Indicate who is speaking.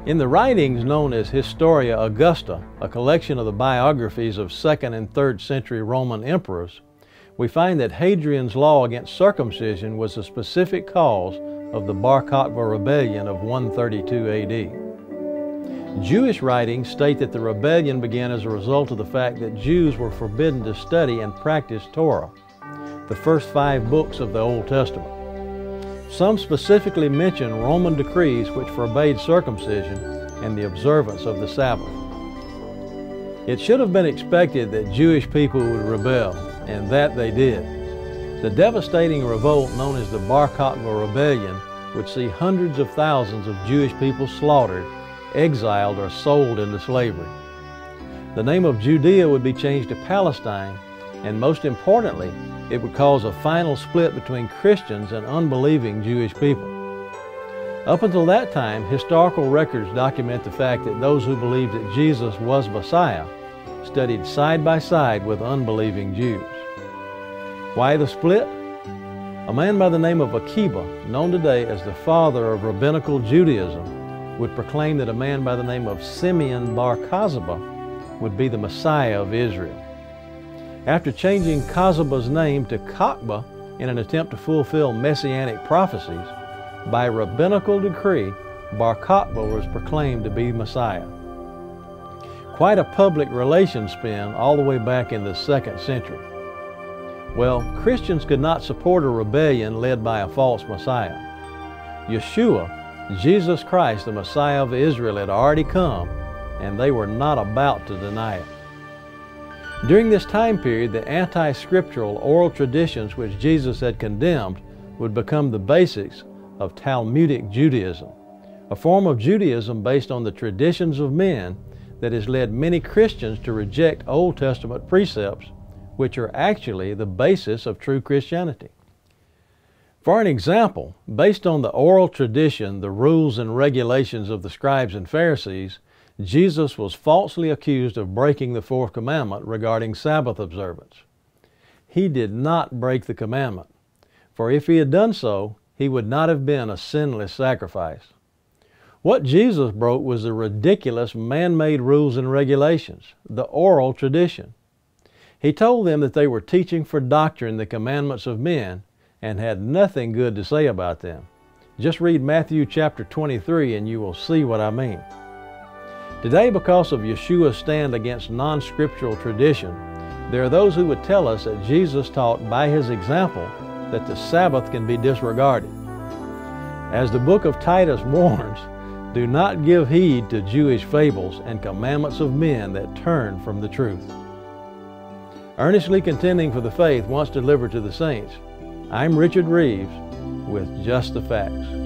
Speaker 1: In the writings known as Historia Augusta, a collection of the biographies of 2nd and 3rd century Roman emperors, we find that Hadrian's law against circumcision was a specific cause of the Bar Kokhba rebellion of 132 AD. Jewish writings state that the rebellion began as a result of the fact that Jews were forbidden to study and practice Torah, the first 5 books of the Old Testament. Some specifically mention Roman decrees which forbade circumcision and the observance of the Sabbath. It should have been expected that Jewish people would rebel, and that they did. The devastating revolt known as the Bar Kokhba Rebellion would see hundreds of thousands of Jewish people slaughtered, exiled, or sold into slavery. The name of Judea would be changed to Palestine, and most importantly, it would cause a final split between Christians and unbelieving Jewish people. Up until that time, historical records document the fact that those who believed that Jesus was Messiah studied side by side with unbelieving Jews. Why the split? A man by the name of Akiba, known today as the father of rabbinical Judaism, would proclaim that a man by the name of Simeon bar Kokhba would be the Messiah of Israel. After changing Kokhba's name to Kokhba in an attempt to fulfill messianic prophecies, by rabbinical decree, Bar Kokhba was proclaimed to be Messiah. Quite a public relations spin all the way back in the 2nd century. Well, Christians could not support a rebellion led by a false Messiah. Yeshua, Jesus Christ, the Messiah of Israel, had already come, and they were not about to deny it. During this time period, the anti-scriptural oral traditions which Jesus had condemned would become the basics of Talmudic Judaism, a form of Judaism based on the traditions of men that has led many Christians to reject Old Testament precepts, which are actually the basis of true Christianity. For an example, based on the oral tradition, the rules and regulations of the scribes and Pharisees, Jesus was falsely accused of breaking the 4th commandment regarding Sabbath observance. He did not break the commandment, for if he had done so, he would not have been a sinless sacrifice. What Jesus broke was the ridiculous man-made rules and regulations, the oral tradition. He told them that they were teaching for doctrine the commandments of men and had nothing good to say about them. Just read Matthew chapter 23 and you will see what I mean. Today, because of Yeshua's stand against non-scriptural tradition, there are those who would tell us that Jesus taught by his example that the Sabbath can be disregarded. As the book of Titus warns, do not give heed to Jewish fables and commandments of men that turn from the truth. Earnestly contending for the faith once delivered to the saints, I'm Richard Reeves with Just the Facts.